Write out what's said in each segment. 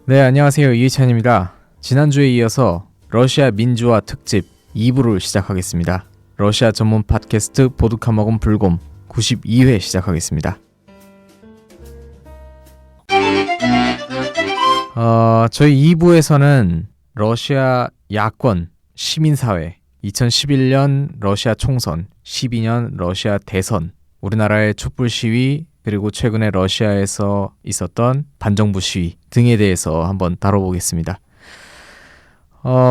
네, 안녕하세요. 이희찬입니다. 지난주에 이어서 러시아 민주화 특집 2부를 시작하겠습니다. 러시아 전문 팟캐스트 보드카먹은 불곰 92회 시작하겠습니다. 저희 2부에서는 러시아 야권, 시민사회, 2011년 러시아 총선, 12년 러시아 대선, 우리나라의 촛불 시위, 그리고 최근에 러시아에서 있었던 반정부 시위 등에 대해서 한번 다뤄보겠습니다.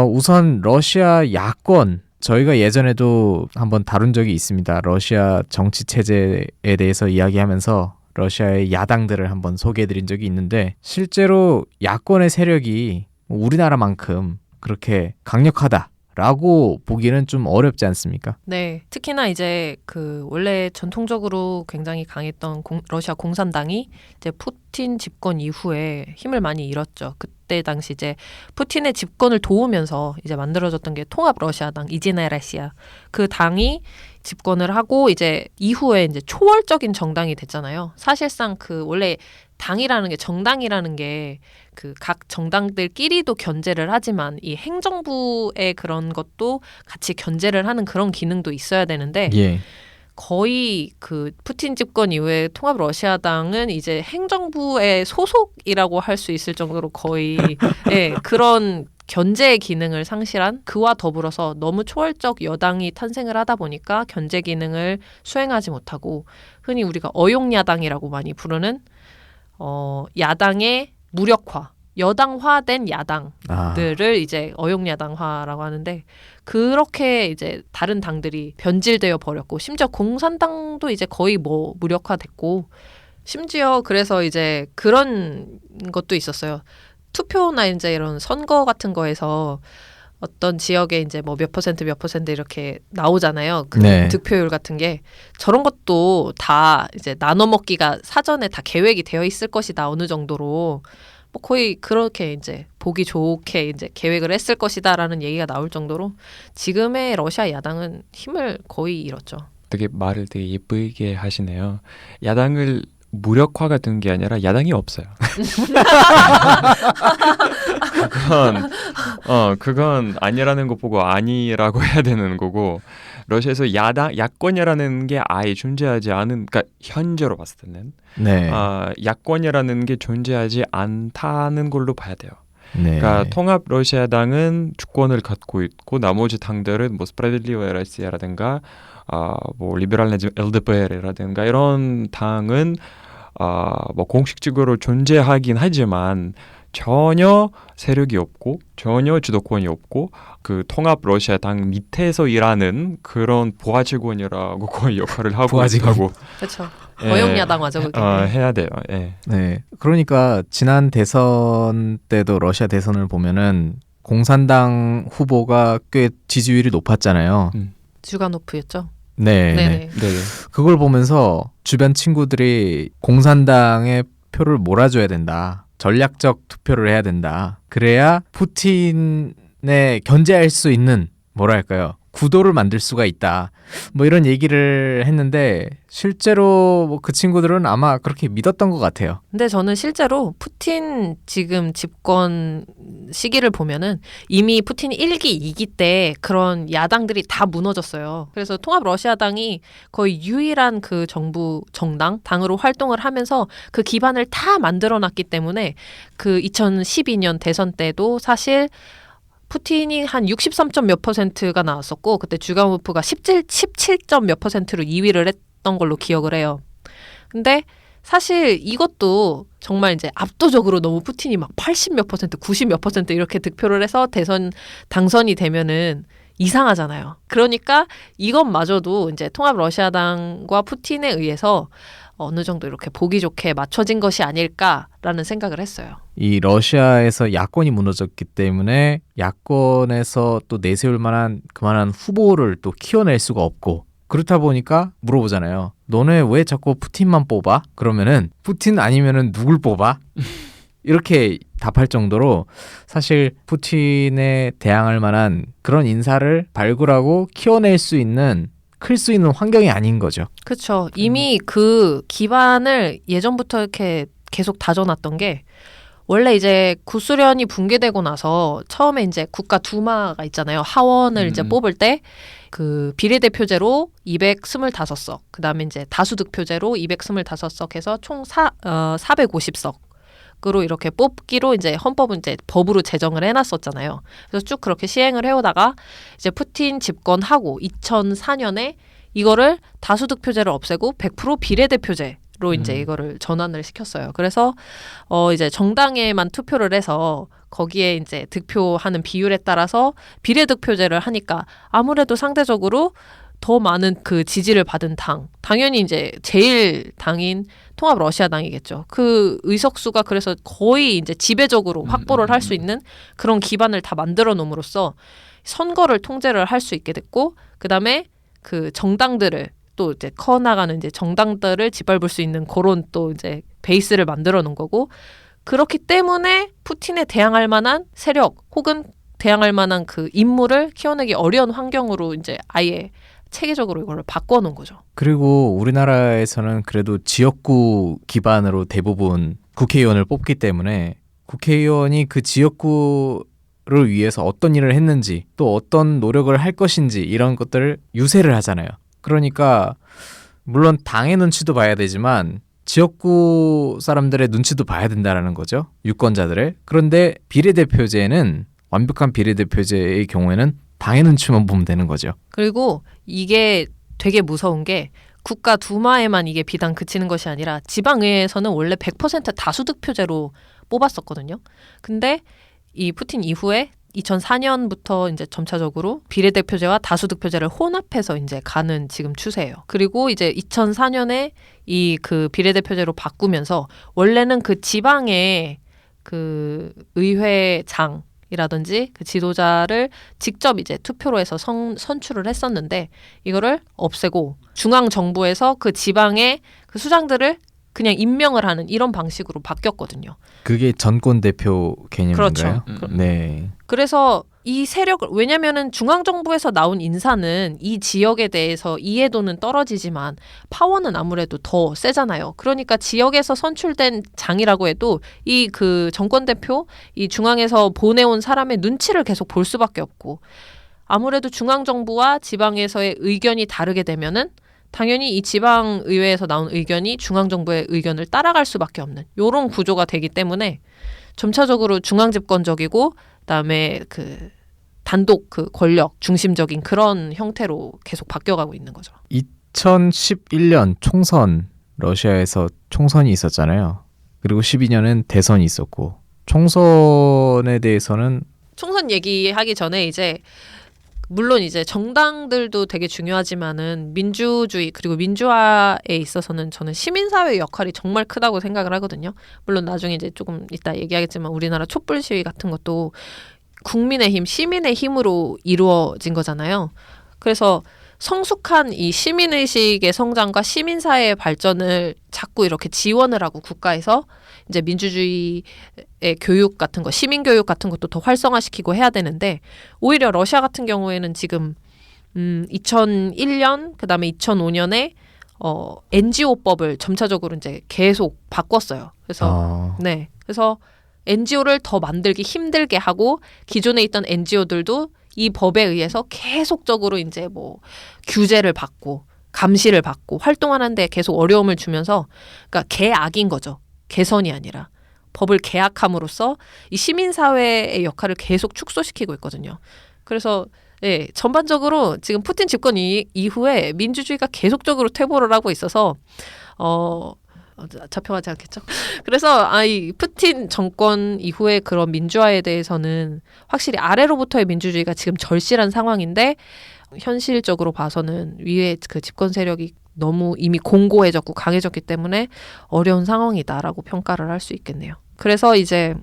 우선 러시아 야권, 저희가 예전에도 한번 다룬 적이 있습니다. 러시아 정치 체제에 대해서 이야기하면서 러시아의 야당들을 한번 소개해드린 적이 있는데, 실제로 야권의 세력이 우리나라만큼 그렇게 강력하다라고 보기는 좀 어렵지 않습니까? 네, 특히나 이제 원래 전통적으로 굉장히 강했던 러시아 공산당이 이제 푸틴 집권 이후에 힘을 많이 잃었죠. 그때 당시 이제 푸틴의 집권을 도우면서 이제 만들어졌던 게 통합 러시아당, 이제나야 러시아. 그 당이 집권을 하고 이제 이후에 이제 초월적인 정당이 됐잖아요. 사실상 원래 당이라는 게, 정당이라는 게 각 정당들끼리도 견제를 하지만 이 행정부의 그런 것도 같이 견제를 하는 그런 기능도 있어야 되는데, 예. 거의 푸틴 집권 이후에 통합 러시아당은 이제 행정부의 소속이라고 할 수 있을 정도로 거의 예, 그런 견제의 기능을 상실한, 그와 더불어서 너무 초월적 여당이 탄생을 하다 보니까 견제 기능을 수행하지 못하고, 흔히 우리가 어용야당이라고 많이 부르는 야당의 무력화, 여당화된 야당들을 이제 어용야당화라고 하는데, 그렇게 이제 다른 당들이 변질되어 버렸고, 심지어 공산당도 이제 거의 무력화됐고, 심지어 그래서 이제 그런 것도 있었어요. 투표나 이제 이런 선거 같은 거에서 어떤 지역에 이제 몇 퍼센트 이렇게 나오잖아요. 네. 득표율 같은 게. 저런 것도 다 이제 나눠 먹기가 사전에 다 계획이 되어 있을 것이다. 어느 정도로. 거의 그렇게 이제 보기 좋게 이제 계획을 했을 것이다라는 얘기가 나올 정도로 지금의 러시아 야당은 힘을 거의 잃었죠. 되게 말을 되게 예쁘게 하시네요. 야당을 무력화가 된 게 아니라 야당이 없어요. 그건 아니라는 거 보고 아니라고 해야 되는 거고, 러시아에서 야권이라는 게 아예 존재하지 않은, 그러니까 현재로 봤을 때는 네. 야권이라는 게 존재하지 않다는 걸로 봐야 돼요. 네. 그러니까 통합 러시아당은 주권을 갖고 있고, 나머지 당들은 스프라딜리오야 러시아라든가 리베랄 LDPR이라든가 이런 당은 공식적으로 존재하긴 하지만 전혀 세력이 없고 전혀 주도권이 없고, 통합 러시아 당 밑에서 일하는 그런 부하 직원이라고 거의 역할을 하고 있다고. 그렇죠. 어용야당화죠, 그게. 해야 돼요. 예. 네. 그러니까 지난 대선 때도 러시아 대선을 보면은 공산당 후보가 꽤 지지율이 높았잖아요. zyuganov였죠. 네. 그걸 보면서 주변 친구들이 공산당의 표를 몰아줘야 된다. 전략적 투표를 해야 된다. 그래야 푸틴에 견제할 수 있는, 구도를 만들 수가 있다. 이런 얘기를 했는데, 실제로 그 친구들은 아마 그렇게 믿었던 것 같아요. 근데 저는 실제로 푸틴 지금 집권 시기를 보면은 이미 푸틴 1기, 2기 때 그런 야당들이 다 무너졌어요. 그래서 통합 러시아당이 거의 유일한 당으로 활동을 하면서 그 기반을 다 만들어놨기 때문에 2012년 대선 때도 사실 푸틴이 한 63점 몇 %가 나왔었고, 그때 zyuganov가 17점 몇 %로 2위를 했던 걸로 기억을 해요. 근데 사실 이것도 정말 이제 압도적으로 너무 푸틴이 80 몇 %, 90 몇 % 이렇게 득표를 해서 당선이 되면은 이상하잖아요. 그러니까 이것마저도 이제 통합 러시아당과 푸틴에 의해서 어느 정도 이렇게 보기 좋게 맞춰진 것이 아닐까라는 생각을 했어요. 이 러시아에서 야권이 무너졌기 때문에 야권에서 또 내세울 만한 그만한 후보를 또 키워낼 수가 없고, 그렇다 보니까 물어보잖아요. 너네 왜 자꾸 푸틴만 뽑아? 그러면은 푸틴 아니면은 누굴 뽑아? 이렇게 답할 정도로 사실 푸틴에 대항할 만한 그런 인사를 발굴하고 키워낼 수 있는, 클 수 있는 환경이 아닌 거죠. 그렇죠. 이미 그 기반을 예전부터 이렇게 계속 다져놨던 게, 원래 이제 구소련이 붕괴되고 나서 처음에 이제 국가 두마가 있잖아요. 하원을 이제 뽑을 때 그 비례대표제로 225석, 그다음에 이제 다수득표제로 225석 해서 총 450석으로 이렇게 뽑기로 이제 헌법은 이제 법으로 제정을 해놨었잖아요. 그래서 쭉 그렇게 시행을 해오다가 이제 푸틴 집권하고 2004년에 이거를 다수득표제를 없애고 100% 비례대표제로 이제 이거를 전환을 시켰어요. 그래서 이제 정당에만 투표를 해서 거기에 이제 득표하는 비율에 따라서 비례득표제를 하니까 아무래도 상대적으로 더 많은 그 지지를 받은 당연히 이제 제일 당인 통합 러시아당이겠죠. 그 의석수가 그래서 거의 이제 지배적으로 확보를 할 수 있는 그런 기반을 다 만들어 놓음으로써 선거를 통제를 할 수 있게 됐고, 그다음에 그 정당들을 또 이제 커나가는 이제 정당들을 짓밟을 수 있는 그런 또 이제 베이스를 만들어 놓은 거고, 그렇기 때문에 푸틴에 대항할 만한 세력 혹은 대항할 만한 그 인물을 키워내기 어려운 환경으로 이제 아예 체계적으로 이걸 바꿔놓은 거죠. 그리고 우리나라에서는 그래도 지역구 기반으로 대부분 국회의원을 뽑기 때문에 국회의원이 그 지역구를 위해서 어떤 일을 했는지 또 어떤 노력을 할 것인지 이런 것들을 유세를 하잖아요. 그러니까 물론 당의 눈치도 봐야 되지만 지역구 사람들의 눈치도 봐야 된다는 거죠. 유권자들의. 그런데 비례대표제는 완벽한 비례대표제의 경우에는 당의 눈치만 보면 되는 거죠. 그리고 이게 되게 무서운 게 국가 두마에만 이게 비단 그치는 것이 아니라 지방의회에서는 원래 100% 다수득표제로 뽑았었거든요. 근데 이 푸틴 이후에 2004년부터 이제 점차적으로 비례대표제와 다수득표제를 혼합해서 이제 가는 지금 추세예요. 그리고 이제 2004년에 이 그 비례대표제로 바꾸면서 원래는 그 지방의 그 의회장이라든지 그 지도자를 직접 이제 투표로 해서 선출을 했었는데 이거를 없애고 중앙 정부에서 그 지방의 그 수장들을 그냥 임명을 하는 이런 방식으로 바뀌었거든요. 그게 전권 대표 개념인가요? 그렇죠. 네. 그래서 이 세력을, 왜냐면은 중앙정부에서 나온 인사는 이 지역에 대해서 이해도는 떨어지지만 파워는 아무래도 더 세잖아요. 그러니까 지역에서 선출된 장이라고 해도 이 그 정권 대표, 이 중앙에서 보내온 사람의 눈치를 계속 볼 수밖에 없고, 아무래도 중앙정부와 지방에서의 의견이 다르게 되면은 당연히 이 지방의회에서 나온 의견이 중앙정부의 의견을 따라갈 수밖에 없는 이런 구조가 되기 때문에 점차적으로 중앙집권적이고 그다음에 그 단독 그 권력 중심적인 그런 형태로 계속 바뀌어가고 있는 거죠. 2011년 총선, 러시아에서 총선이 있었잖아요. 그리고 12년은 대선이 있었고, 총선에 대해서는 총선 얘기하기 전에 이제 물론 이제 정당들도 되게 중요하지만은 민주주의 그리고 민주화에 있어서는 저는 시민사회의 역할이 정말 크다고 생각을 하거든요. 물론 나중에 이제 조금 이따 얘기하겠지만 우리나라 촛불 시위 같은 것도 국민의 힘, 시민의 힘으로 이루어진 거잖아요. 그래서 성숙한 이 시민의식의 성장과 시민사회의 발전을 자꾸 이렇게 지원을 하고 국가에서 이제 민주주의의 교육 같은 거, 시민교육 같은 것도 더 활성화시키고 해야 되는데 오히려 러시아 같은 경우에는 지금 2001년 그다음에 2005년에 NGO법을 점차적으로 이제 계속 바꿨어요. 그래서 네. 그래서 NGO를 더 만들기 힘들게 하고 기존에 있던 NGO들도 이 법에 의해서 계속적으로 이제 뭐 규제를 받고 감시를 받고 활동하는데 계속 어려움을 주면서 그러니까 개악인 거죠. 개선이 아니라 법을 개악함으로써 이 시민사회의 역할을 계속 축소시키고 있거든요. 그래서 예, 전반적으로 지금 푸틴 집권 이후에 민주주의가 계속적으로 퇴보를 하고 있어서 잡혀가지 않겠죠. 그래서 이 푸틴 정권 이후에 그런 민주화에 대해서는 확실히 아래로부터의 민주주의가 지금 절실한 상황인데 현실적으로 봐서는 위에 그 집권 세력이 너무 이미 공고해졌고 강해졌기 때문에 어려운 상황이다라고 평가를 할 수 있겠네요. 그래서 이제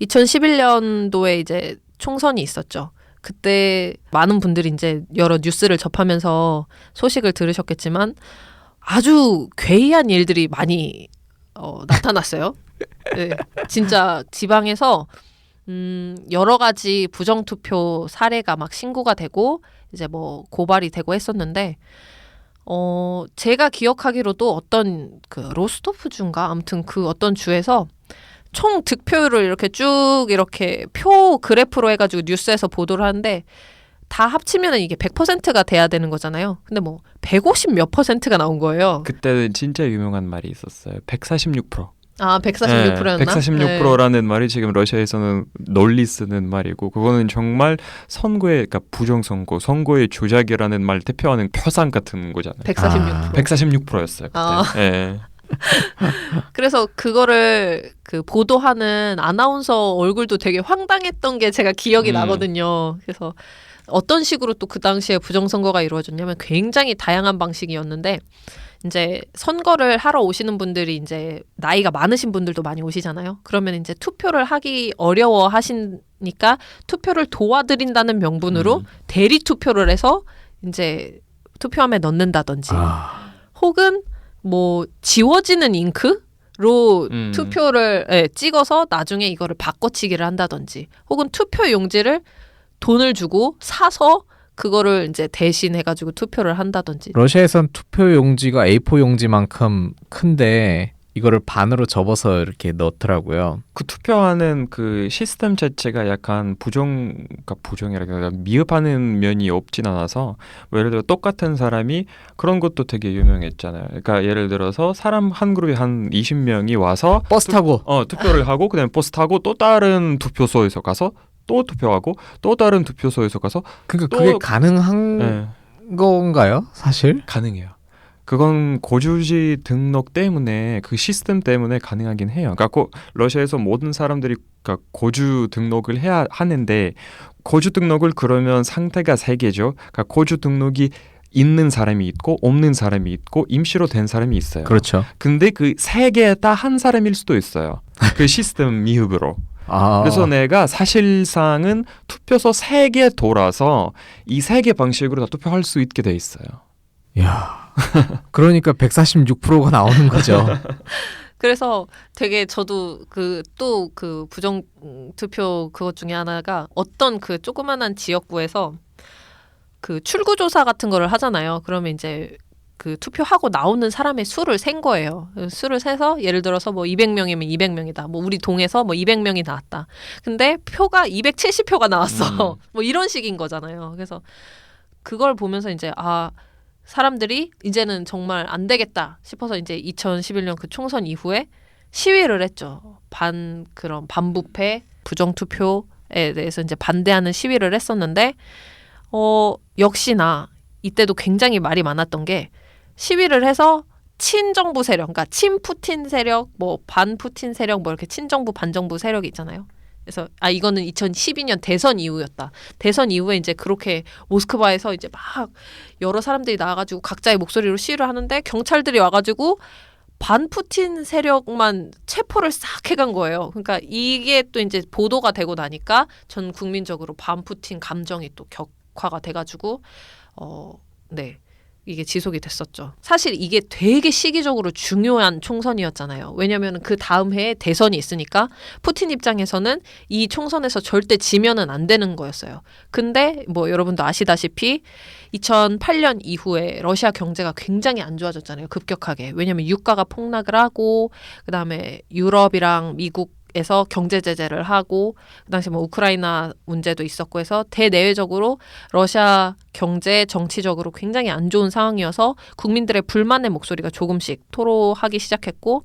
2011년도에 이제 총선이 있었죠. 그때 많은 분들이 이제 여러 뉴스를 접하면서 소식을 들으셨겠지만 아주 괴이한 일들이 많이 나타났어요. 네, 진짜 지방에서 여러 가지 부정투표 사례가 막 신고가 되고 이제 뭐 고발이 되고 했었는데 제가 기억하기로도 어떤 그 로스토프 주인가 아무튼 그 어떤 주에서 총 득표율을 이렇게 쭉 이렇게 표 그래프로 해가지고 뉴스에서 보도를 하는데 다 합치면은 이게 100%가 돼야 되는 거잖아요. 근데 뭐 150 몇 %가 나온 거예요. 그때는 진짜 유명한 말이 있었어요. 146%. 아, 146%였나? 146%라는 말이 지금 러시아에서는 널리 쓰는 말이고 그거는 정말 선거의 그러니까 부정선거, 선거의 조작이라는 말 대표하는 표상 같은 거잖아요. 146%. 146%였어요. 그때. 아. 예. 그래서 그거를 그 보도하는 아나운서 얼굴도 되게 황당했던 게 제가 기억이 나거든요. 그래서 어떤 식으로 또 그 당시에 부정선거가 이루어졌냐면 굉장히 다양한 방식이었는데 이제 선거를 하러 오시는 분들이 이제 나이가 많으신 분들도 많이 오시잖아요. 그러면 이제 투표를 하기 어려워 하시니까 투표를 도와드린다는 명분으로 대리 투표를 해서 이제 투표함에 넣는다든지 혹은 뭐 지워지는 잉크로 투표를 찍어서 나중에 이거를 바꿔치기를 한다든지 혹은 투표 용지를 돈을 주고 사서 그거를 이제 대신 해가지고 투표를 한다든지. 러시아에선 투표 용지가 A4 용지만큼 큰데 이거를 반으로 접어서 이렇게 넣더라고요. 그 투표하는 그 시스템 자체가 약간 그러니까 부정이라기보다 미흡하는 면이 없진 않아서 뭐 예를 들어 똑같은 사람이 그런 것도 되게 유명했잖아요. 그러니까 예를 들어서 사람 한 그룹이 한 20명이 와서 버스 타고 투표를 하고 그다음에 버스 타고 또 다른 투표소에서 가서 또 투표하고 또 다른 투표소에서 가서 그러니까 또- 그게 가능한 건가요? 사실? 가능해요. 그건 거주지 등록 때문에 그 시스템 때문에 가능하긴 해요. 그러니까 러시아에서 모든 사람들이 그러니까 거주 등록을 해야 하는데 거주 등록을 그러면 상태가 세 개죠. 그러니까 거주 등록이 있는 사람이 있고 없는 사람이 있고 임시로 된 사람이 있어요. 그렇죠. 근데 그 세 개 다 한 사람일 수도 있어요. 그 시스템 미흡으로. 그래서 내가 사실상은 투표소 3개 돌아서 이 3개 방식으로 다 투표할 수 있게 돼 있어요. 야, 그러니까 146%가 나오는 거죠. 그래서 되게 저도 그 또 그 부정 투표 그것 중에 하나가 어떤 그 조그만한 지역구에서 그 출구조사 같은 거를 하잖아요. 그러면 이제 그 투표하고 나오는 사람의 수를 센 거예요. 수를 세서 예를 들어서 뭐 200명이면 200명이다. 뭐 우리 동에서 뭐 200명이 나왔다. 근데 표가 270표가 나왔어. 뭐 이런 식인 거잖아요. 그래서 그걸 보면서 이제 사람들이 이제는 정말 안 되겠다 싶어서 이제 2011년 그 총선 이후에 시위를 했죠. 그런 반부패 부정투표에 대해서 이제 반대하는 시위를 했었는데 역시나 이때도 굉장히 말이 많았던 게 시위를 해서 친정부 세력, 그러니까 친푸틴 세력, 뭐 반푸틴 세력, 뭐 이렇게 친정부 반정부 세력이 있잖아요. 그래서 이거는 2012년 대선 이후였다. 대선 이후에 이제 그렇게 모스크바에서 이제 막 여러 사람들이 나와가지고 각자의 목소리로 시위를 하는데 경찰들이 와가지고 반푸틴 세력만 체포를 싹 해간 거예요. 그러니까 이게 또 이제 보도가 되고 나니까 전 국민적으로 반푸틴 감정이 또 격화가 돼가지고 네. 이게 지속이 됐었죠. 사실 이게 되게 시기적으로 중요한 총선이었잖아요. 왜냐하면 그 다음 해에 대선이 있으니까 푸틴 입장에서는 이 총선에서 절대 지면은 안 되는 거였어요. 근데 뭐 여러분도 아시다시피 2008년 이후에 러시아 경제가 굉장히 안 좋아졌잖아요. 급격하게. 왜냐하면 유가가 폭락을 하고 그다음에 유럽이랑 미국에서 경제 제재를 하고 그 당시 뭐 우크라이나 문제도 있었고 해서 대내외적으로 러시아 경제 정치적으로 굉장히 안 좋은 상황이어서 국민들의 불만의 목소리가 조금씩 토로하기 시작했고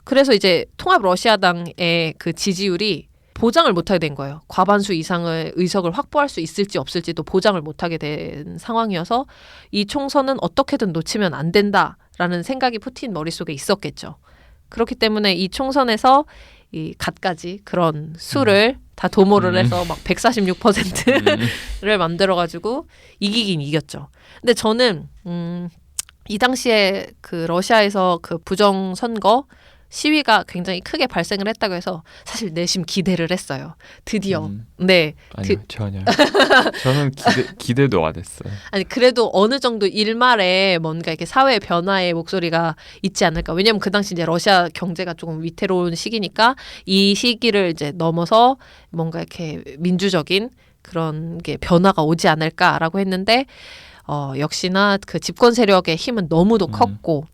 그래서 이제 통합 러시아당의 그 지지율이 보장을 못하게 된 거예요. 과반수 이상의 의석을 확보할 수 있을지 없을지도 보장을 못하게 된 상황이어서 이 총선은 어떻게든 놓치면 안 된다라는 생각이 푸틴 머릿속에 있었겠죠. 그렇기 때문에 이 총선에서 이 갖가지 그런 수를 다 도모를 해서 막 146%를 만들어가지고 이기긴 이겼죠. 근데 저는 이 당시에 그 러시아에서 그 부정 선거 시위가 굉장히 크게 발생을 했다고 해서 사실 내심 기대를 했어요. 드디어. 네. 아니요, 전혀. 저는 기대도 안 했어요. 아니 그래도 어느 정도 일말에 뭔가 이렇게 사회 변화의 목소리가 있지 않을까. 왜냐면 그 당시 이제 러시아 경제가 조금 위태로운 시기니까 이 시기를 이제 넘어서 뭔가 이렇게 민주적인 그런 게 변화가 오지 않을까라고 했는데 역시나 그 집권 세력의 힘은 너무도 컸고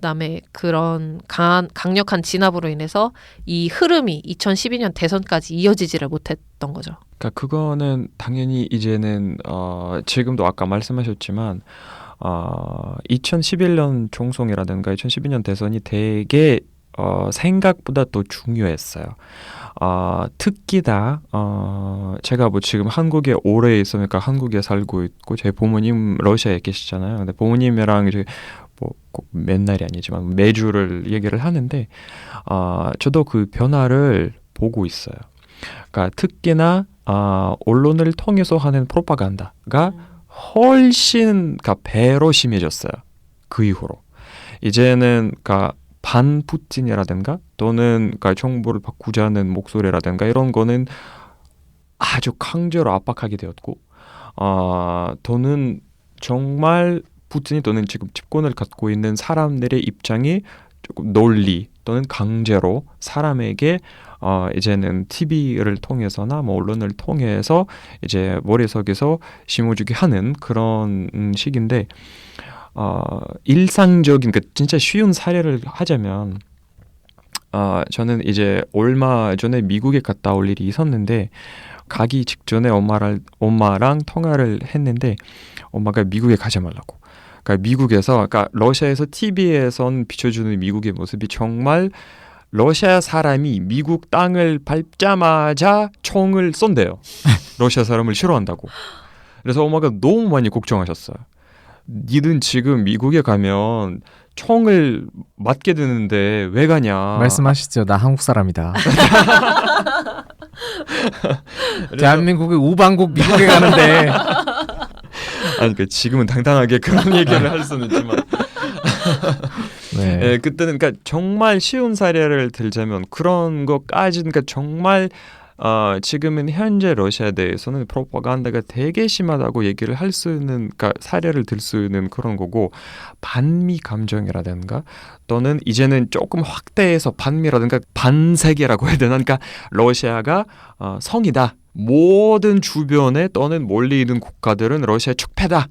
그다음에 그런 강력한 진압으로 인해서 이 흐름이 2012년 대선까지 이어지지를 못했던 거죠. 그러니까 그거는 당연히 이제는 지금도 아까 말씀하셨지만 2011년 총선이라든가 2012년 대선이 되게 생각보다 또 중요했어요. 특히 다 제가 뭐 지금 한국에 오래 있으니까 한국에 살고 있고 제 부모님 러시아에 계시잖아요. 근데 부모님이랑 이제 뭐 꼭 맨날이 아니지만 매주를 얘기를 하는데 저도 그 변화를 보고 있어요. 그러니까 특히나 언론을 통해서 하는 프로파간다가 훨씬 그러니까 배로 심해졌어요. 그 이후로 이제는 그러니까 반 푸틴이라든가 또는 그러니까 정부를 바꾸자는 목소리라든가 이런 거는 아주 강제로 압박하게 되었고 또는 정말 푸틴이 또는 지금 집권을 갖고 있는 사람들의 입장이 조금 논리 또는 강제로 사람에게 이제는 TV를 통해서나 뭐 언론을 통해서 이제 머릿속에서 심어주게 하는 그런 식인데 일상적인 그 진짜 쉬운 사례를 하자면 저는 이제 얼마 전에 미국에 갔다 올 일이 있었는데 가기 직전에 엄마랑 통화를 했는데 엄마가 미국에 가지 말라고. 그러니까 미국에서 그러니까 러시아에서 TV에선 비춰주는 미국의 모습이 정말 러시아 사람이 미국 땅을 밟자마자 총을 쏜대요. 러시아 사람을 싫어한다고. 그래서 엄마가 너무 많이 걱정하셨어요. 니는 지금 미국에 가면 총을 맞게 되는데 왜 가냐. 말씀하시죠. 나 한국 사람이다. 대한민국의 우방국 미국에 가는데 아니 그러니까 지금은 당당하게 그런 얘기를 할 수는 있지만 네. 예, 그때는 그러니까 정말 쉬운 사례를 들자면 그런 것까지 그러니까 정말 지금은 현재 러시아에 대해서는 프로파간다가 되게 심하다고 얘기를 할 수 있는 그러니까 사례를 들 수 있는 그런 거고 반미 감정이라든가 또는 이제는 조금 확대해서 반미라든가 반세계라고 해야 되나 그러니까 러시아가 성이다. 모든 주변에 또는 멀리 있는 국가들은 러시아의 축패다.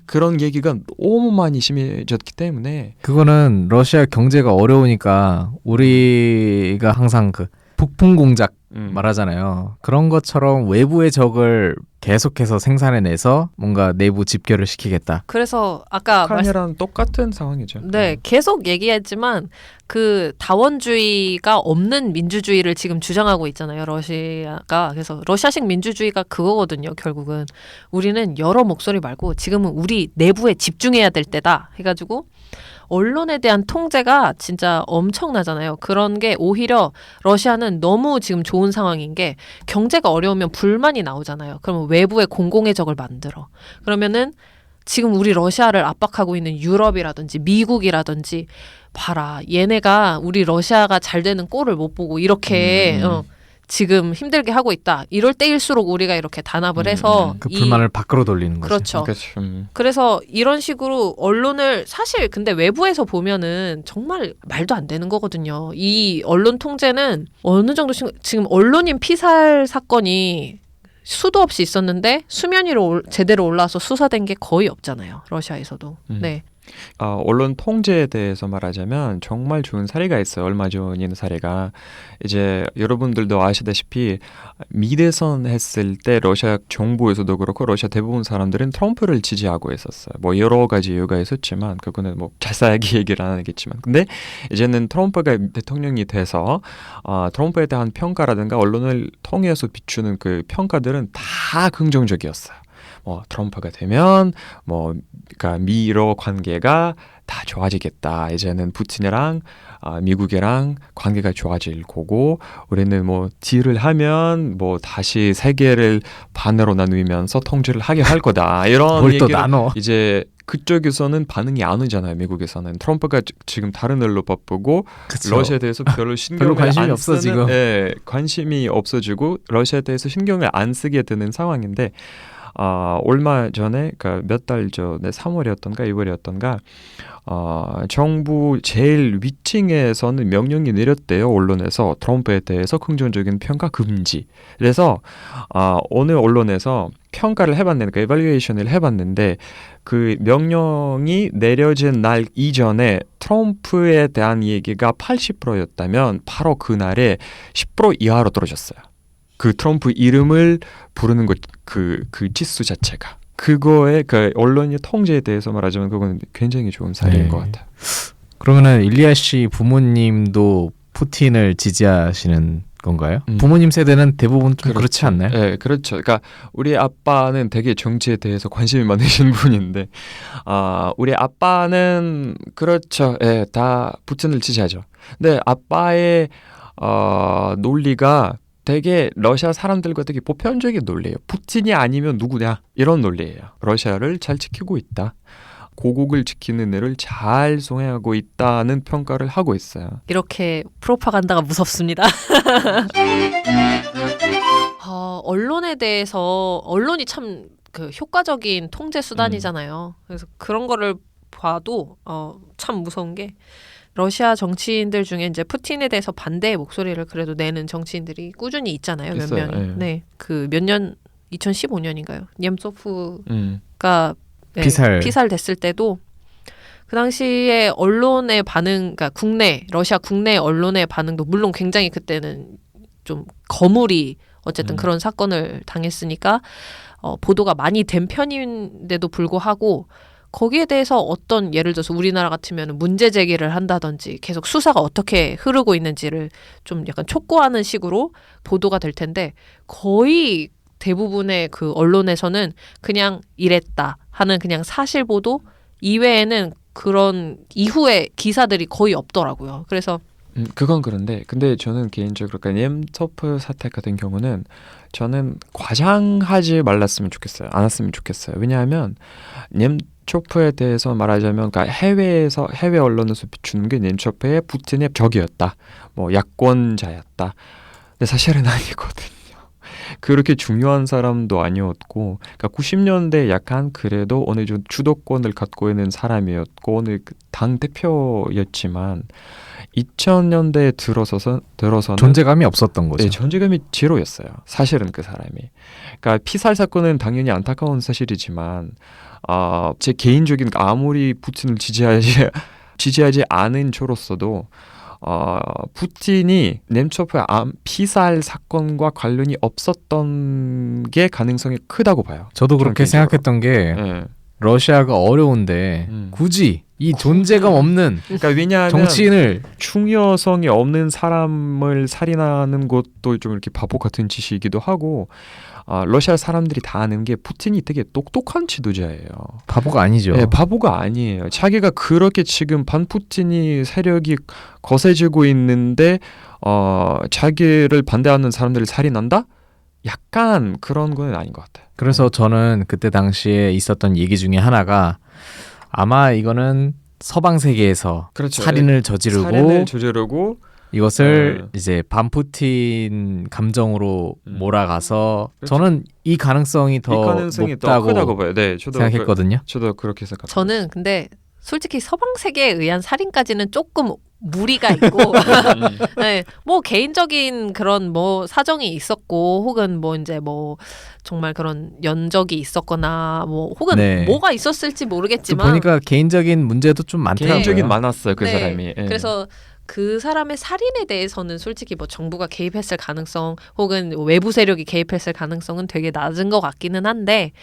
그런 얘기가 너무 많이 심해졌기 때문에 그거는 러시아 경제가 어려우니까 우리가 항상 그 북풍 공작 말하잖아요. 그런 것처럼 외부의 적을 계속해서 생산해내서 뭔가 내부 집결을 시키겠다. 그래서 아까 북한이랑 똑같은 상황이죠. 네, 계속 얘기했지만 그 다원주의가 없는 민주주의를 지금 주장하고 있잖아요, 러시아가. 그래서 러시아식 민주주의가 그거거든요, 결국은. 우리는 여러 목소리 말고 지금은 우리 내부에 집중해야 될 때다 해가지고 언론에 대한 통제가 진짜 엄청나잖아요. 그런 게 오히려 러시아는 너무 지금 좋은 상황인 게 경제가 어려우면 불만이 나오잖아요. 그러면 외부에 공공의 적을 만들어. 그러면은 지금 우리 러시아를 압박하고 있는 유럽이라든지 미국이라든지 봐라. 얘네가 우리 러시아가 잘 되는 꼴을 못 보고 이렇게 지금 힘들게 하고 있다. 이럴 때일수록 우리가 이렇게 단합을 해서 그 불만을 밖으로 돌리는 거죠. 그렇죠. 그렇죠. 그래서 이런 식으로 언론을 사실 근데 외부에서 보면은 정말 말도 안 되는 거거든요. 이 언론 통제는 어느 정도 지금 언론인 피살 사건이 수도 없이 있었는데 수면 위로 제대로 올라와서 수사된 게 거의 없잖아요. 러시아에서도. 네. 언론 통제에 대해서 말하자면 정말 좋은 사례가 있어요. 얼마 전인 사례가 이제 여러분들도 아시다시피 미대선 했을 때 러시아 정부에서도 그렇고 러시아 대부분 사람들은 트럼프를 지지하고 있었어요. 뭐 여러 가지 이유가 있었지만 그거는 뭐 자세하게 얘기를 안 하겠지만 근데 이제는 트럼프가 대통령이 돼서 트럼프에 대한 평가라든가 언론을 통해서 비추는 그 평가들은 다 긍정적이었어요. 트럼프가 되면 그러니까 미러 관계가 다 좋아지겠다. 이제는 푸틴이랑 미국이랑 관계가 좋아질 거고 우리는 딜을 하면 다시 세계를 반으로 나누면서 통제를 하게 할 거다. 이런 뭘 또 얘기를 나눠? 이제 그쪽에서는 반응이 안 오잖아요. 미국에서는 트럼프가 지금 다른 일로 바쁘고 그쵸. 러시아에 대해서 별로 신경을 관심이 안 없어, 쓰는, 지금. 예, 관심이 없어지고 러시아에 대해서 신경을 안 쓰게 되는 상황인데 얼마 전에 그러니까 몇 달 전에 3월이었던가 2월이었던가 정부 제일 위층에서는 명령이 내렸대요. 언론에서 트럼프에 대해서 긍정적인 평가 금지. 그래서 어느 언론에서 평가를 해봤는데, 그 evaluation을 해봤는데 그 명령이 내려진 날 이전에 트럼프에 대한 얘기가 80%였다면 바로 그날에 10% 이하로 떨어졌어요. 그 트럼프 이름을 부르는 그 지수 자체가. 그거에 그 언론의 통제에 대해서 말하자면 그건 굉장히 좋은 사례인 네. 것 같아요. 그러면은 일리아 씨 부모님도 푸틴을 지지하시는 건가요? 부모님 세대는 대부분 좀 그렇지 않나요? 네, 그렇죠. 그러니까 우리 아빠는 되게 정치에 대해서 관심이 많으신 분인데, 우리 아빠는 그렇죠. 예, 다 푸틴을 지지하죠. 근데 아빠의 논리가 되게 러시아 사람들과 되게 보편적인 논리예요. 푸틴이 아니면 누구냐 이런 논리예요. 러시아를 잘 지키고 있다. 고국을 지키는 일을 잘 수행하고 있다는 평가를 하고 있어요. 이렇게 프로파간다가 무섭습니다. 언론에 대해서 언론이 참 그 효과적인 통제 수단이잖아요. 그래서 그런 거를 봐도 참 무서운 게 러시아 정치인들 중에 이제 푸틴에 대해서 반대의 목소리를 그래도 내는 정치인들이 꾸준히 있잖아요. 몇 있어요. 명이. 예. 네, 그 몇 년 2015년인가요? 옘소프가 네, 피살됐을 때도 그 당시에 언론의 반응, 그러니까 러시아 국내 언론의 반응도 물론 굉장히 그때는 좀 거물이 어쨌든 그런 사건을 당했으니까 보도가 많이 된 편인데도 불구하고 거기에 대해서 어떤 예를 들어서 우리나라 같으면 문제 제기를 한다든지 계속 수사가 어떻게 흐르고 있는지를 좀 약간 촉구하는 식으로 보도가 될 텐데 거의 대부분의 그 언론에서는 그냥 이랬다 하는 그냥 사실 보도 이외에는 그런 이후의 기사들이 거의 없더라고요. 그래서 그건 그런데 근데 저는 개인적으로 그러니까 옘소프 사태 같은 경우는 저는 과장하지 말았으면 좋겠어요. 않았으면 좋겠어요. 왜냐하면 옘소프에 대해서 말하자면 그러니까 해외 언론에서 비추는 게 옘소프의 푸틴의 적이었다. 뭐 야권자였다. 근데 사실은 아니거든요. 그렇게 중요한 사람도 아니었고, 그러니까 90년대 약간 그래도 어느 정도 주도권을 갖고 있는 사람이었고, 어느 당 대표였지만 2000년대에 들어서는 존재감이 없었던 거죠. 네, 존재감이 제로였어요. 사실은 그 사람이. 그러니까 피살 사건은 당연히 안타까운 사실이지만, 제 개인적인 아무리 푸틴을 지지하지 않은 저로서도. 푸틴이 옘소프의 피살 사건과 관련이 없었던 게 가능성이 크다고 봐요. 저도 그렇게 생각했던 게 네. 러시아가 어려운데 굳이 이 존재감 없는 그러니까 왜냐하면 정치인을 중요성이 없는 사람을 살인하는 것도 좀 이렇게 바보 같은 짓이기도 하고 러시아 사람들이 다 아는 게 푸틴이 되게 똑똑한 지도자예요. 바보가 아니죠. 네, 바보가 아니에요. 자기가 그렇게 지금 반푸틴이 세력이 거세지고 있는데 자기를 반대하는 사람들을 살인한다? 약간 그런 건 아닌 것 같아요. 그래서 저는 그때 당시에 있었던 얘기 중에 하나가 아마 이거는 서방 세계에서 그렇죠. 살인을 저지르고 이것을 이제 반푸틴 감정으로 몰아가서 그렇죠. 저는 이 가능성이 더 가능성이 높다고 더 크다고 봐요. 네, 저도 생각했거든요. 저도 그렇게 생각합니다. 저는 근데 솔직히 서방 세계에 의한 살인까지는 조금 무리가 있고 네, 뭐 개인적인 그런 뭐 사정이 있었고 혹은 뭐 이제 뭐 정말 그런 연적이 있었거나 뭐 혹은 네. 뭐가 있었을지 모르겠지만 보니까 개인적인 문제도 좀 많더라고요. 개인적인 많았어요. 그 네. 사람이. 예. 그래서 그 사람의 살인에 대해서는 솔직히 뭐 정부가 개입했을 가능성 혹은 외부 세력이 개입했을 가능성은 되게 낮은 것 같기는 한데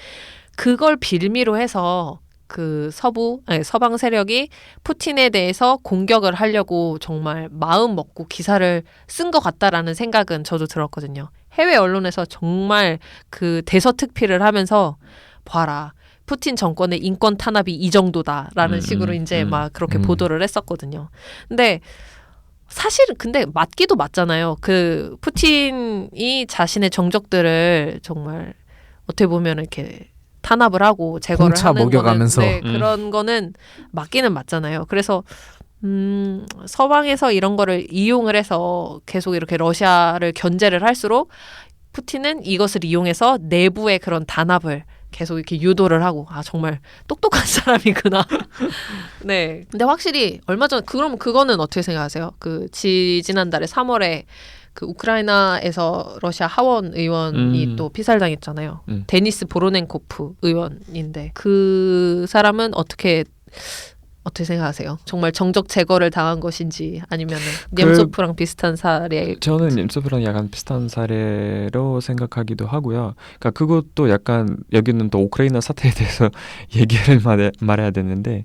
그걸 빌미로 해서 그 서방 세력이 푸틴에 대해서 공격을 하려고 정말 마음 먹고 기사를 쓴 것 같다라는 생각은 저도 들었거든요. 해외 언론에서 정말 그 대서특필을 하면서 봐라. 푸틴 정권의 인권 탄압이 이 정도다라는 식으로 이제 막 그렇게 보도를 했었거든요. 근데 사실은 근데 맞기도 맞잖아요. 그 푸틴이 자신의 정적들을 정말 어떻게 보면 이렇게 탄압을 하고 제거를 홍차 하는 먹여가면서. 거는 그런 거는 맞기는 맞잖아요. 그래서 서방에서 이런 거를 이용을 해서 계속 이렇게 러시아를 견제를 할수록 푸틴은 이것을 이용해서 내부의 그런 단합을 계속 이렇게 유도를 하고 정말 똑똑한 사람이구나. 네. 근데 확실히 얼마 전 그럼 그거는 어떻게 생각하세요? 그 지난달에 3월에 그 우크라이나에서 러시아 하원 의원이 또 피살당했잖아요. 데니스 보로넨코프 의원인데 그 사람은 어떻게 생각하세요? 정말 정적 제거를 당한 것인지 아니면 넴소프랑 비슷한 사례? 저는 넴소프랑 약간 비슷한 사례로 생각하기도 하고요. 그러니까 그것도 약간 여기는 또 우크라이나 사태에 대해서 얘기를 말해야 되는데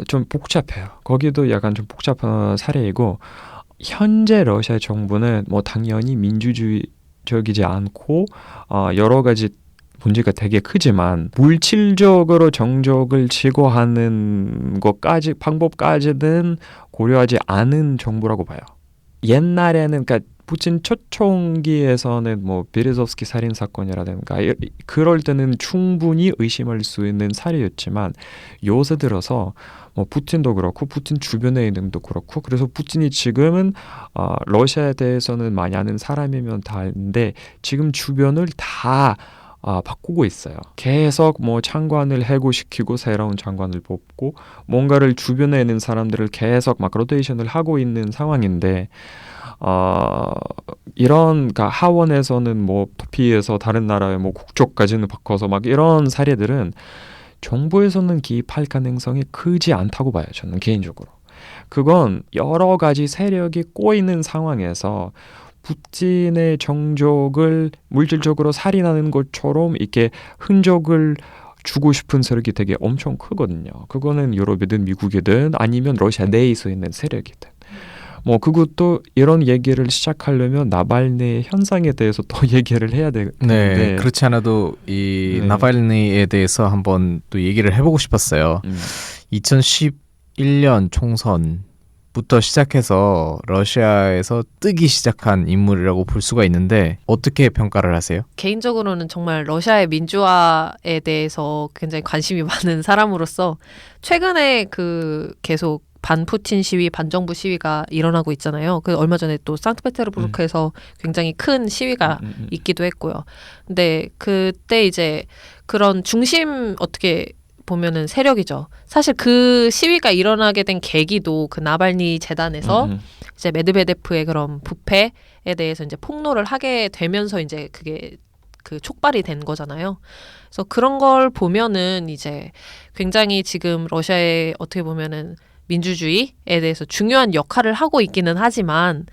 좀 복잡해요. 거기도 약간 좀 복잡한 사례이고 현재 러시아 정부는 뭐 당연히 민주주의적이지 않고 여러 가지 문제가 되게 크지만 물질적으로 정적을 제거하는 것까지 방법까지는 고려하지 않은 정부라고 봐요. 옛날에는 그러니까 푸틴 초창기에서는 뭐 베레조스키 살인 사건이라든가 그럴 때는 충분히 의심할 수 있는 사례였지만 요새 들어서 뭐 푸틴도 그렇고 푸틴 주변에 있는 도 그렇고 그래서 푸틴이 지금은 러시아에 대해서는 많이 아는 사람이면 다인데 지금 주변을 다 바꾸고 있어요. 계속 뭐 장관을 해고시키고 새로운 장관을 뽑고 뭔가를 주변에 있는 사람들을 계속 막 로테이션을 하고 있는 상황인데 이런 그러니까 하원에서는 뭐 도피해서 다른 나라의 뭐 국적까지는 바꿔서 막 이런 사례들은 정부에서는 개입할 가능성이 크지 않다고 봐요. 저는 개인적으로. 그건 여러 가지 세력이 꼬이는 상황에서 푸틴의 정적을 물질적으로 살인하는 것처럼 이렇게 흔적을 주고 싶은 세력이 되게 엄청 크거든요. 그거는 유럽이든 미국이든 아니면 러시아 내에 있는 세력이든. 뭐 그것도 이런 얘기를 시작하려면 나발리 현상에 대해서 더 얘기를 해야 되는데 네, 그렇지 않아도 이 네. 나발리에 대해서 한번 또 얘기를 해보고 싶었어요. 2011년 총선부터 시작해서 러시아에서 뜨기 시작한 인물이라고 볼 수가 있는데 어떻게 평가를 하세요? 개인적으로는 정말 러시아의 민주화에 대해서 굉장히 관심이 많은 사람으로서 최근에 그 계속 반푸틴 시위, 반정부 시위가 일어나고 있잖아요. 그 얼마 전에 또 상트페테르부르크에서 굉장히 큰 시위가 있기도 했고요. 근데 그때 이제 그런 중심 어떻게 보면은 세력이죠. 사실 그 시위가 일어나게 된 계기도 그 나발니 재단에서 이제 메드베데프의 그런 부패에 대해서 이제 폭로를 하게 되면서 이제 그게 그 촉발이 된 거잖아요. 그래서 그런 걸 보면은 이제 굉장히 지금 러시아의 어떻게 보면은 민주주의에 대해서 중요한 역할을 하고 있기는 하지만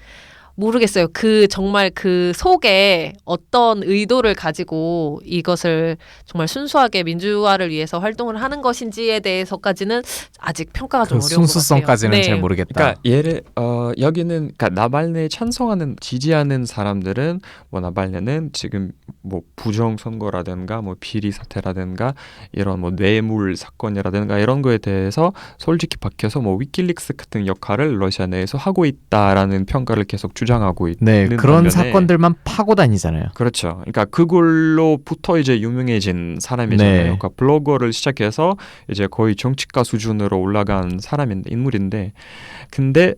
모르겠어요. 그 정말 그 속에 어떤 의도를 가지고 이것을 정말 순수하게 민주화를 위해서 활동을 하는 것인지에 대해서까지는 아직 평가가 좀 그 어려운 것 같아요. 순수성까지는 잘 모르겠다. 그러니까 여기는 그러니까 나발리 찬성하는 지지하는 사람들은 뭐 나발리는 지금 뭐 부정 선거라든가 뭐 비리 사태라든가 이런 뭐 뇌물 사건이라든가 이런 거에 대해서 솔직히 밝혀서 뭐 위키릭스 같은 역할을 러시아 내에서 하고 있다라는 평가를 계속 주장하고 있는 네, 그런 반면에 사건들만 파고 다니잖아요. 그렇죠. 그러니까 그걸로부터 이제 유명해진 사람이잖아요. 네. 그러니까 블로거를 시작해서 이제 거의 정치가 수준으로 올라간 인물인데, 근데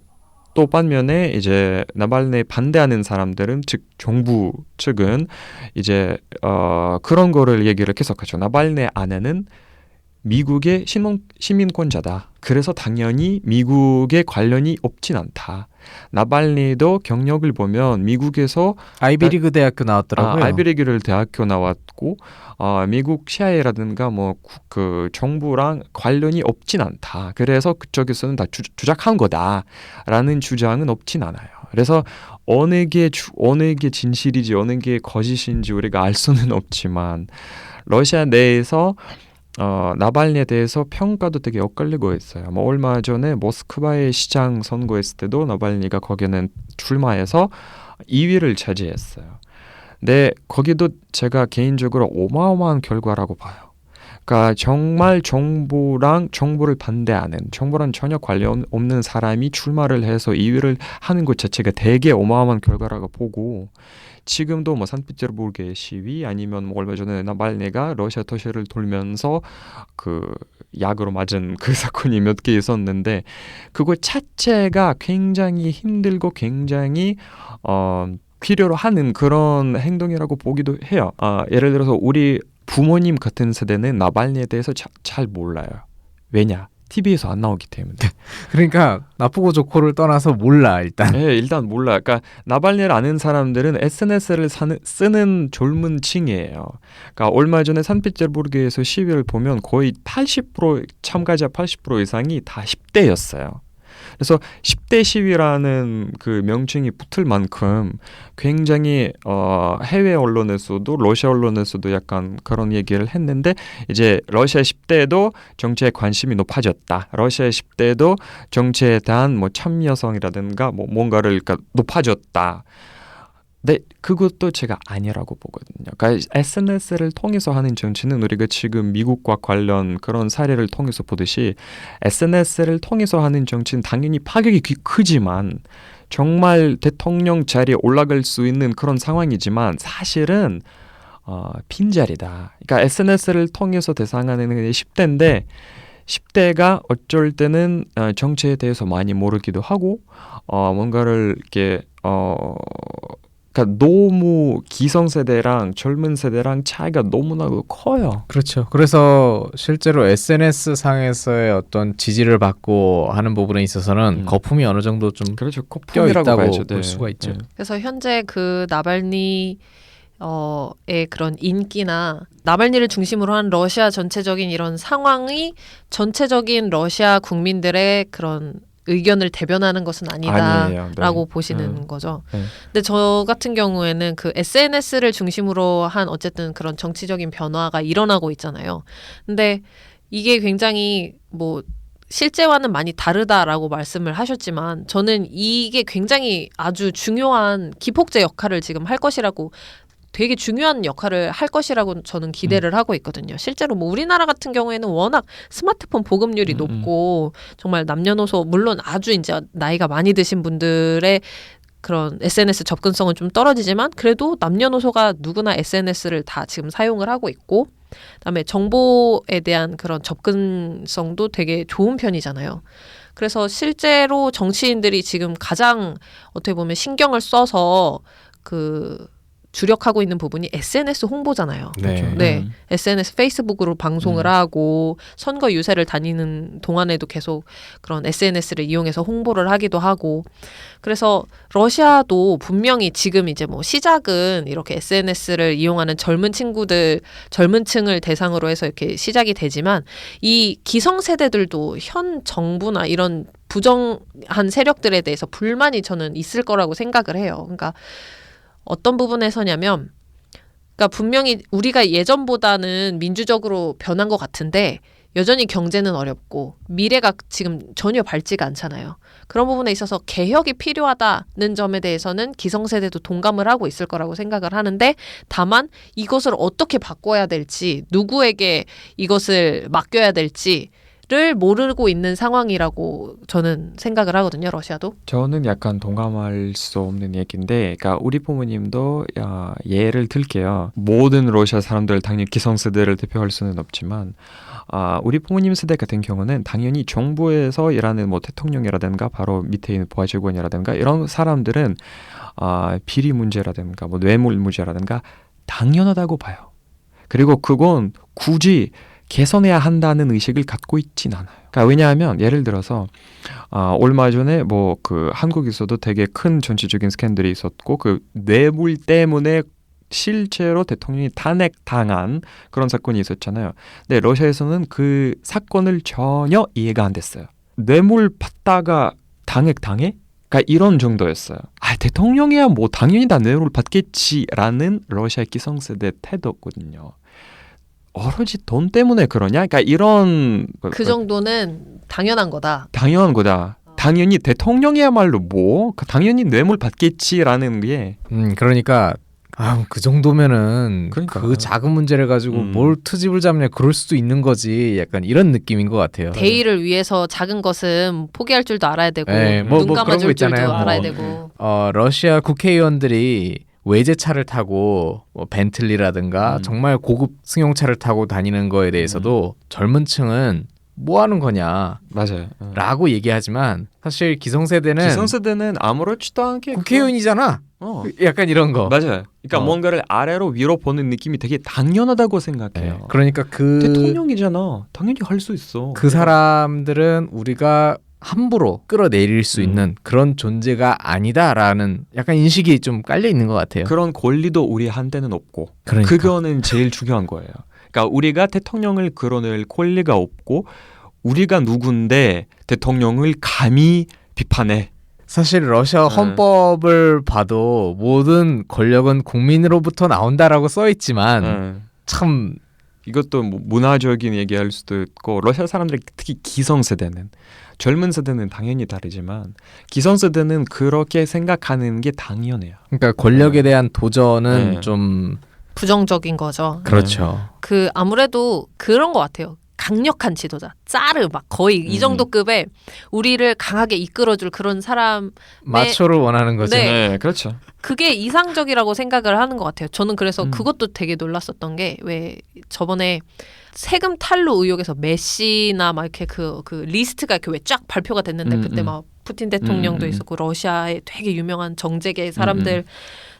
또 반면에 이제 나발리 반대하는 사람들은 즉 정부 측은 이제 그런 거를 얘기를 계속하죠. 나발리 아내는 미국의 시민권자다. 그래서 당연히 미국에 관련이 없진 않다. 나발리도 경력을 보면 미국에서 아이비리그 대학교 나왔더라고요. 아이비리그 대학교 나왔고 미국 CIA라든가 뭐 그 정부랑 관련이 없진 않다. 그래서 그쪽에서는 다 주작한 거다라는 주장은 없진 않아요. 그래서 어느 게 진실이지 어느 게 거짓인지 우리가 알 수는 없지만 러시아 내에서 나발리에 대해서 평가도 되게 엇갈리고 있어요. 뭐 얼마 전에 모스크바의 시장 선거했을 때도 나발리가 거기는 출마해서 2위를 차지했어요. 근데 거기도 제가 개인적으로 어마어마한 결과라고 봐요. 그러니까 정말 정부를 반대하는 정부랑 전혀 관련 없는 사람이 출마를 해서 2위를 하는 것 자체가 되게 어마어마한 결과라고 보고 지금도 뭐 산트페테르부르크의 시위 아니면 뭐 얼마 전에 나발리가 러시아 도시를 돌면서 그 약으로 맞은 그 사건이 몇 개 있었는데 그거 자체가 굉장히 힘들고 굉장히 필요로 하는 그런 행동이라고 보기도 해요. 예를 들어서 우리 부모님 같은 세대는 나발리에 대해서 잘 몰라요. 왜냐? TV에서 안 나오기 때문에. 그러니까 나쁘고 좋고를 떠나서 몰라 일단. 네, 일단 몰라. 그러니까 나발리를 아는 사람들은 SNS를 쓰는 젊은 층이에요. 그러니까 얼마 전에 산피테르부르크에서 시위를 보면 거의 80% 참가자 80% 이상이 다 10대였어요. 그래서 10대 시위라는 그 명칭이 붙을 만큼 굉장히 해외 언론에서도 러시아 언론에서도 약간 그런 얘기를 했는데 이제 러시아 10대도 정치에 관심이 높아졌다. 러시아 10대도 정치에 대한 뭐 참여성이라든가 뭐 뭔가를 그러니까 높아졌다. 네, 그것도 제가 아니라고 보거든요. 그러니까 SNS를 통해서 하는 정치는 우리가 지금 미국과 관련 그런 사례를 통해서 보듯이 SNS를 통해서 하는 정치는 당연히 파격이 크지만 정말 대통령 자리에 올라갈 수 있는 그런 상황이지만 사실은 빈자리다. 그러니까 SNS를 통해서 대상하는 10대인데 10대가 어쩔 때는 정치에 대해서 많이 모르기도 하고 뭔가를 이렇게 그러니까 너무 기성세대랑 젊은 세대랑 차이가 너무나도 커요. 그렇죠. 그래서 실제로 SNS 상에서의 어떤 지지를 받고 하는 부분에 있어서는 거품이 어느 정도 좀 그렇죠. 껴 코품이라고 있다고 봐야죠. 볼 수가 있죠. 네. 그래서 현재 그 나발니의 그런 인기나 나발니를 중심으로 한 러시아 전체적인 이런 상황이 전체적인 러시아 국민들의 그런 의견을 대변하는 것은 아니에요. 아니다라고 네. 보시는 거죠. 네. 근데 저 같은 경우에는 그 SNS를 중심으로 한 어쨌든 그런 정치적인 변화가 일어나고 있잖아요. 근데 이게 굉장히 뭐 실제와는 많이 다르다라고 말씀을 하셨지만 저는 이게 굉장히 아주 중요한 기폭제 역할을 지금 할 것이라고 되게 중요한 역할을 할 것이라고 저는 기대를 하고 있거든요. 실제로 뭐 우리나라 같은 경우에는 워낙 스마트폰 보급률이 높고 정말 남녀노소 물론 아주 이제 나이가 많이 드신 분들의 그런 SNS 접근성은 좀 떨어지지만 그래도 남녀노소가 누구나 SNS를 다 지금 사용을 하고 있고 그다음에 정보에 대한 그런 접근성도 되게 좋은 편이잖아요. 그래서 실제로 정치인들이 지금 가장 어떻게 보면 신경을 써서 그 주력하고 있는 부분이 SNS 홍보잖아요. 네. 네, SNS, 페이스북으로 방송을 하고 선거 유세를 다니는 동안에도 계속 그런 SNS를 이용해서 홍보를 하기도 하고 그래서 러시아도 분명히 지금 이제 뭐 시작은 이렇게 SNS를 이용하는 젊은 친구들, 젊은 층을 대상으로 해서 이렇게 시작이 되지만 이 기성세대들도 현 정부나 이런 부정한 세력들에 대해서 불만이 저는 있을 거라고 생각을 해요. 그러니까 어떤 부분에서냐면 그러니까 분명히 우리가 예전보다는 민주적으로 변한 것 같은데 여전히 경제는 어렵고 미래가 지금 전혀 밝지가 않잖아요. 그런 부분에 있어서 개혁이 필요하다는 점에 대해서는 기성세대도 동감을 하고 있을 거라고 생각을 하는데 다만 이것을 어떻게 바꿔야 될지 누구에게 이것을 맡겨야 될지 를 모르고 있는 상황이라고 저는 생각을 하거든요. 러시아도. 저는 약간 동감할 수 없는 얘기인데, 그러니까 우리 부모님도 예를 들게요. 모든 러시아 사람들 당연히 기성세대를 대표할 수는 없지만, 우리 부모님 세대 같은 경우는 당연히 정부에서 일하는 뭐 대통령이라든가 바로 밑에 있는 부하직원이라든가 이런 사람들은 비리 문제라든가 뭐 뇌물 문제라든가 당연하다고 봐요. 그리고 그건 굳이 개선해야 한다는 의식을 갖고 있진 않아요. 그러니까 왜냐하면 예를 들어서 얼마 전에 뭐 그 한국에서도 되게 큰 정치적인 스캔들이 있었고 그 뇌물 때문에 실제로 대통령이 탄핵당한 그런 사건이 있었잖아요. 근데 러시아에서는 그 사건을 전혀 이해가 안 됐어요. 뇌물 받다가 탄핵당해? 그러니까 이런 정도였어요. 대통령이야 뭐 당연히 다 뇌물 받겠지라는 러시아 기성세대 태도거든요. 오로지 돈 때문에 그러냐? 그러니까 이런 그 정도는 당연한 거다. 당연한 거다. 당연히 대통령이야말로 뭐 당연히 뇌물 받겠지라는 게 그러니까 그 정도면은 그러니까. 그 작은 문제를 가지고 뭘 트집을 잡냐 그럴 수도 있는 거지. 약간 이런 느낌인 것 같아요. 대의를 위해서 작은 것은 포기할 줄도 알아야 되고 네, 눈 그런 거 감아줄 줄도 있잖아요. 알아야 뭐, 되고. 러시아 국회의원들이 외제차를 타고 뭐 벤틀리라든가 정말 고급 승용차를 타고 다니는 거에 대해서도 젊은 층은 뭐 하는 거냐 맞아요. 라고 얘기하지만 사실 기성세대는 기성세대는 아무렇지도 않게 국회의원이잖아. 어. 약간 이런 거. 맞아요. 그러니까 뭔가를 아래로 위로 보는 느낌이 되게 당연하다고 생각해요. 네. 그러니까 대통령이잖아. 당연히 할 수 있어. 그 사람들은 우리가 함부로 끌어내릴 수 있는 그런 존재가 아니다라는 약간 인식이 좀 깔려 있는 것 같아요. 그런 권리도 우리한테는 없고 그러니까. 그거는 제일 중요한 거예요. 그러니까 우리가 대통령을 끌어낼 권리가 없고 우리가 누군데 대통령을 감히 비판해. 사실 러시아 헌법을 봐도 모든 권력은 국민으로부터 나온다라고 써 있지만 참 이것도 뭐 문화적인 얘기할 수도 있고 러시아 사람들이 특히 기성세대는 젊은 세대는 당연히 다르지만 기성세대는 그렇게 생각하는 게 당연해요. 그러니까 권력에 대한 도전은 네. 좀 부정적인 거죠. 그렇죠. 그 아무래도 그런 것 같아요. 강력한 지도자, 짜르 막 거의 이 정도 급의 우리를 강하게 이끌어줄 그런 사람 마초를 원하는 거죠. 네. 네, 그렇죠. 그게 이상적이라고 생각을 하는 것 같아요. 저는 그래서 그것도 되게 놀랐었던 게 왜 저번에 세금 탈루 의혹에서 메시나 막 이렇게 그 리스트가 이렇게 왜 쫙 발표가 됐는데 그때 막 푸틴 대통령도 있었고 러시아의 되게 유명한 정재계 사람들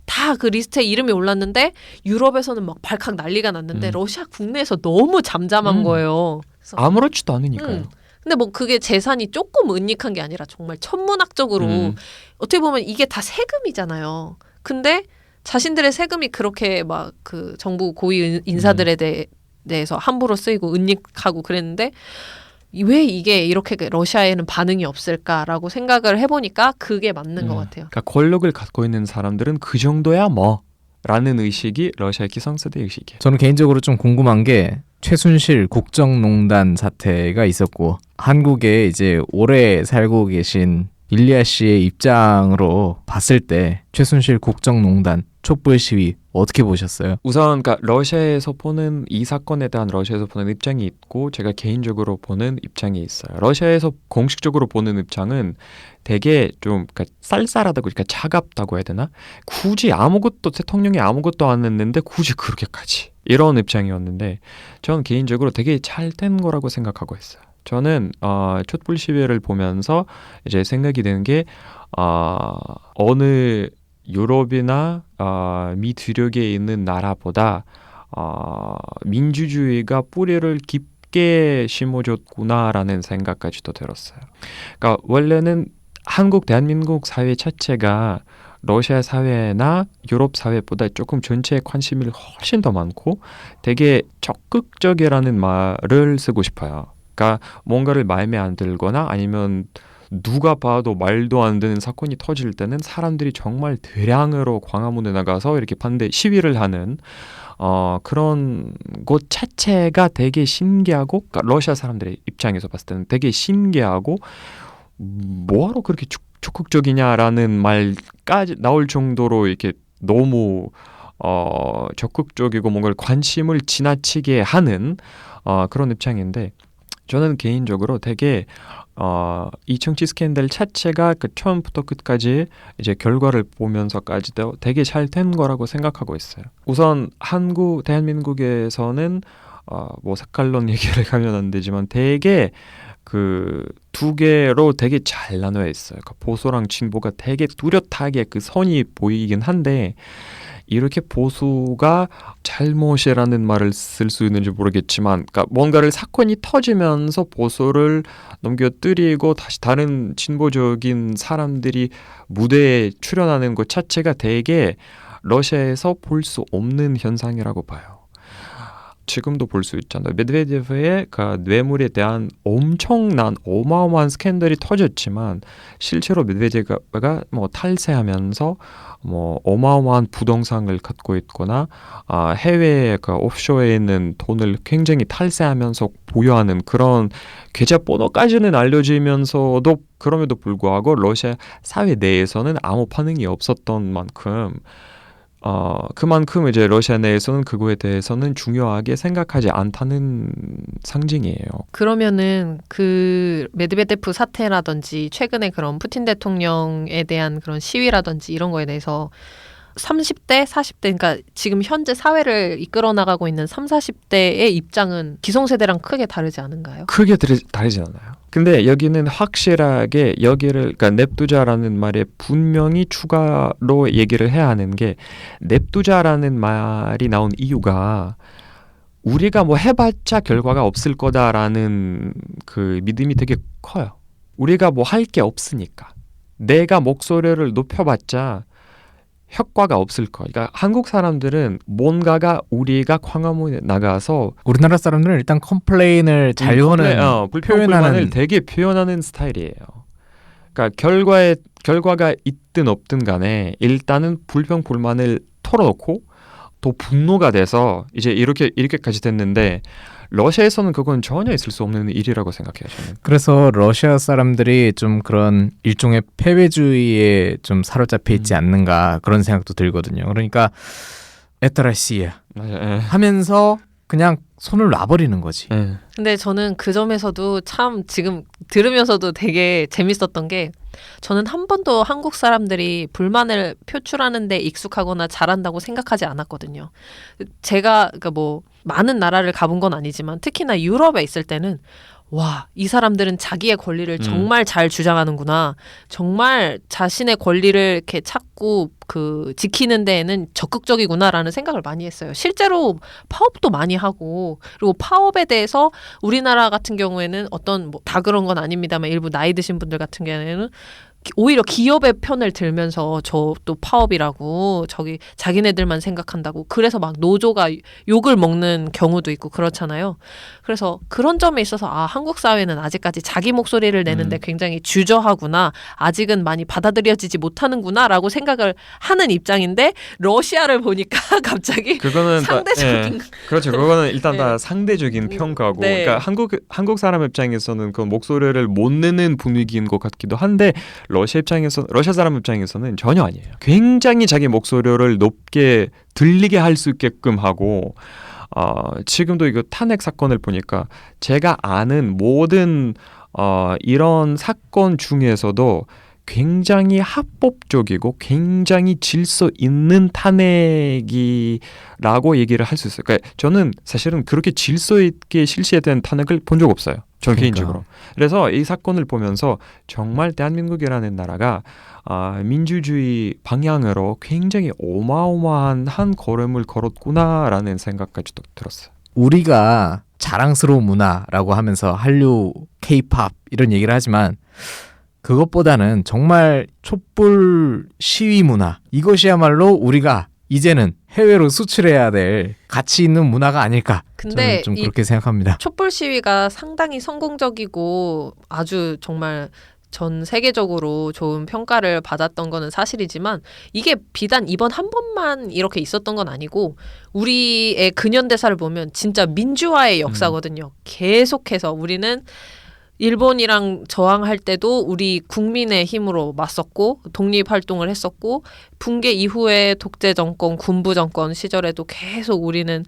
다 그 리스트에 이름이 올랐는데 유럽에서는 막 발칵 난리가 났는데 러시아 국내에서 너무 잠잠한 거예요. 그래서 아무렇지도 않으니까요. 근데 뭐 그게 재산이 조금 은닉한 게 아니라 정말 천문학적으로 어떻게 보면 이게 다 세금이잖아요. 근데 자신들의 세금이 그렇게 막 그 정부 고위 인사들에 대해서 함부로 쓰이고 은닉하고 그랬는데 왜 이게 이렇게 러시아에는 반응이 없을까라고 생각을 해보니까 그게 맞는 것 같아요. 그러니까 권력을 갖고 있는 사람들은 그 정도야 뭐 라는 의식이 러시아 기성세대 의식이에요. 저는 개인적으로 좀 궁금한 게 최순실 국정농단 사태가 있었고 한국에 이제 오래 살고 계신 일리아 씨의 입장으로 봤을 때 최순실 국정농단 촛불 시위 어떻게 보셨어요? 우선 그러니까 러시아에서 보는 이 사건에 대한 러시아에서 보는 입장이 있고 제가 개인적으로 보는 입장이 있어요. 러시아에서 공식적으로 보는 입장은 되게 좀 그러니까 쌀쌀하다고 그러니까 차갑다고 해야 되나? 굳이 아무것도 대통령이 아무것도 안 했는데 굳이 그렇게까지 이런 입장이었는데 저는 개인적으로 되게 잘 된 거라고 생각하고 있어요. 저는 촛불 시위를 보면서 이제 생각이 드는 게 어느 유럽이나 미 주력에 있는 나라보다 민주주의가 뿌리를 깊게 심어줬구나라는 생각까지도 들었어요. 그러니까 원래는 한국 대한민국 사회 자체가 러시아 사회나 유럽 사회보다 조금 전체에 관심이 훨씬 더 많고 되게 적극적이라는 말을 쓰고 싶어요. 그러니까 뭔가를 마음에 안 들거나 아니면 누가 봐도 말도 안 되는 사건이 터질 때는 사람들이 정말 대량으로 광화문에 나가서 이렇게 반대 시위를 하는 그런 곳 자체가 되게 신기하고 그러니까 러시아 사람들의 입장에서 봤을 때는 되게 신기하고 뭐하러 그렇게 적극적이냐라는 말까지 나올 정도로 이렇게 너무 적극적이고 뭔가 관심을 지나치게 하는 그런 입장인데 저는 개인적으로 되게 이 정치 스캔들 자체가 그 처음부터 끝까지 이제 결과를 보면서까지도 되게 잘 된 거라고 생각하고 있어요. 우선 대한민국에서는 뭐 색깔론 얘기를 가면 안 되지만 되게 그 두 개로 되게 잘 나눠 있어요. 그러니까 보수랑 진보가 되게 뚜렷하게 그 선이 보이긴 한데 이렇게 보수가 잘못이라는 말을 쓸 수 있는지 모르겠지만 그러니까 뭔가를 사건이 터지면서 보수를 넘겨뜨리고 다시 다른 진보적인 사람들이 무대에 출연하는 것 자체가 되게 러시아에서 볼 수 없는 현상이라고 봐요. 지금도 볼 수 있잖아요. 메드베데프의 그 뇌물에 대한 엄청난 어마어마한 스캔들이 터졌지만 실제로 메드베데프가 뭐 탈세하면서 뭐 어마어마한 부동산을 갖고 있거나 해외 그 오프쇼어에 있는 돈을 굉장히 탈세하면서 보유하는 그런 계좌 번호까지는 알려지면서도 그럼에도 불구하고 러시아 사회 내에서는 아무 반응이 없었던 만큼 그만큼 이제 러시아 내에서는 그거에 대해서는 중요하게 생각하지 않다는 상징이에요. 그러면은 그 메드베데프 사태라든지 최근에 그런 푸틴 대통령에 대한 그런 시위라든지 이런 거에 대해서 30대, 40대, 그러니까 지금 현재 사회를 이끌어 나가고 있는 3, 40대의 입장은 기성세대랑 크게 다르지 않은가요? 크게 다르지 않아요. 근데 여기는 확실하게 여기를 그러니까 냅두자라는 말에 분명히 추가로 얘기를 해야 하는 게 냅두자라는 말이 나온 이유가 우리가 뭐 해봤자 결과가 없을 거다라는 그 믿음이 되게 커요. 우리가 뭐 할 게 없으니까. 내가 목소리를 높여봤자 효과가 없을 거. 그러니까 한국 사람들은 뭔가가 우리가 광화문에 나가서 우리나라 사람들은 일단 컴플레인을 잘 거는 불평불만을 되게 표현하는 스타일이에요. 그러니까 결과가 있든 없든 간에 일단은 불평불만을 털어놓고 또 분노가 돼서 이제 이렇게까지 됐는데 러시아에서는 그건 전혀 있을 수 없는 일이라고 생각해요. 저는. 그래서 러시아 사람들이 좀 그런 일종의 패배주의에 좀 사로잡혀 있지 않는가 그런 생각도 들거든요. 그러니까 에타라시아 하면서 그냥 손을 놔버리는 거지. 근데 저는 그 점에서도 참 지금 들으면서도 되게 재밌었던 게 저는 한 번도 한국 사람들이 불만을 표출하는 데 익숙하거나 잘한다고 생각하지 않았거든요. 제가 그러니까 뭐 많은 나라를 가본 건 아니지만 특히나 유럽에 있을 때는 와, 이 사람들은 자기의 권리를 정말 잘 주장하는구나. 정말 자신의 권리를 이렇게 찾고 지키는 데에는 적극적이구나라는 생각을 많이 했어요. 실제로 파업도 많이 하고 그리고 파업에 대해서 우리나라 같은 경우에는 어떤 뭐 다 그런 건 아닙니다만 일부 나이 드신 분들 같은 경우에는 오히려 기업의 편을 들면서 저 또 파업이라고 저기 자기네들만 생각한다고 그래서 막 노조가 욕을 먹는 경우도 있고 그렇잖아요. 그래서 그런 점에 있어서 한국 사회는 아직까지 자기 목소리를 내는데 굉장히 주저하구나. 아직은 많이 받아들여지지 못하는구나라고 생각을 하는 입장인데 러시아를 보니까 갑자기 그거는 상대적인 그렇죠. 그거는 일단 다 상대적인 평가고 네. 그러니까 한국 사람 입장에서는 그 목소리를 못 내는 분위기인 것 같기도 한데 러시아 사람 입장에서는 전혀 아니에요. 굉장히 자기 목소리를 높게 들리게 할 수 있게끔 하고 지금도 이거 탄핵 사건을 보니까 제가 아는 모든 이런 사건 중에서도 굉장히 합법적이고 굉장히 질서 있는 탄핵이라고 얘기를 할 수 있어요. 그러니까 저는 사실은 그렇게 질서 있게 실시된 탄핵을 본 적 없어요. 전 개인적으로. 그래서 이 사건을 보면서 정말 대한민국이라는 나라가 민주주의 방향으로 굉장히 어마어마한 한 걸음을 걸었구나라는 생각까지도 들었어요. 우리가 자랑스러운 문화라고 하면서 한류, K-팝 이런 얘기를 하지만 그것보다는 정말 촛불 시위 문화 이것이야말로 우리가 이제는 해외로 수출해야 될 가치 있는 문화가 아닐까. 근데 저는 좀 그렇게 생각합니다. 촛불 시위가 상당히 성공적이고 아주 정말 전 세계적으로 좋은 평가를 받았던 거는 사실이지만 이게 비단 이번 한 번만 이렇게 있었던 건 아니고 우리의 근현대사를 보면 진짜 민주화의 역사거든요. 계속해서 우리는 일본이랑 저항할 때도 우리 국민의 힘으로 맞섰고 독립활동을 했었고 붕괴 이후에 독재 정권, 군부 정권 시절에도 계속 우리는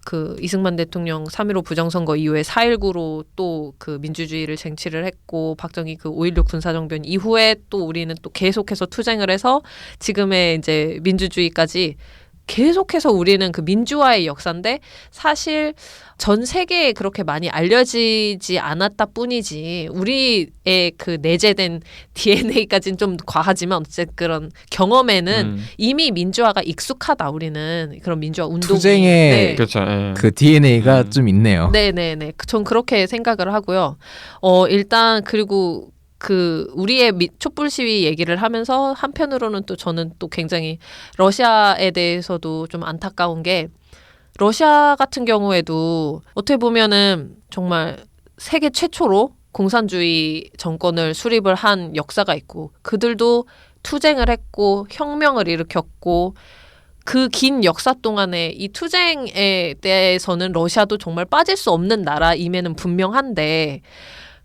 그 이승만 대통령 3.15 부정선거 이후에 4.19로 또 그 민주주의를 쟁취를 했고 박정희 그 5.16 군사정변 이후에 또 우리는 또 계속해서 투쟁을 해서 지금의 이제 민주주의까지 계속해서 우리는 그 민주화의 역사인데 사실 전 세계에 그렇게 많이 알려지지 않았다 뿐이지 우리의 그 내재된 DNA까지는 좀 과하지만 어쨌든 그런 경험에는 이미 민주화가 익숙하다. 우리는 그런 민주화 운동이 투쟁의 그렇죠. 그 DNA가 좀 있네요. 네네네. 전 그렇게 생각을 하고요. 일단 그리고 우리의 촛불 시위 얘기를 하면서 한편으로는 또 저는 또 굉장히 러시아에 대해서도 좀 안타까운 게 러시아 같은 경우에도 어떻게 보면은 정말 세계 최초로 공산주의 정권을 수립을 한 역사가 있고 그들도 투쟁을 했고 혁명을 일으켰고 그 긴 역사 동안에 이 투쟁에 대해서는 러시아도 정말 빠질 수 없는 나라임에는 분명한데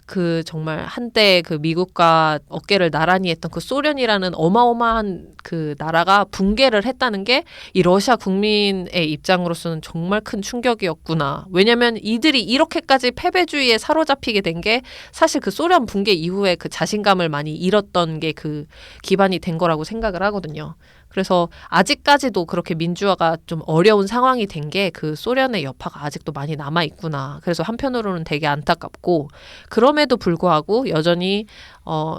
그 정말 한때 그 미국과 어깨를 나란히 했던 그 소련이라는 어마어마한 그 나라가 붕괴를 했다는 게 이 러시아 국민의 입장으로서는 정말 큰 충격이었구나. 왜냐면 이들이 이렇게까지 패배주의에 사로잡히게 된 게 사실 그 소련 붕괴 이후에 그 자신감을 많이 잃었던 게 그 기반이 된 거라고 생각을 하거든요. 그래서 아직까지도 그렇게 민주화가 좀 어려운 상황이 된 게 그 소련의 여파가 아직도 많이 남아 있구나. 그래서 한편으로는 되게 안타깝고 그럼에도 불구하고 여전히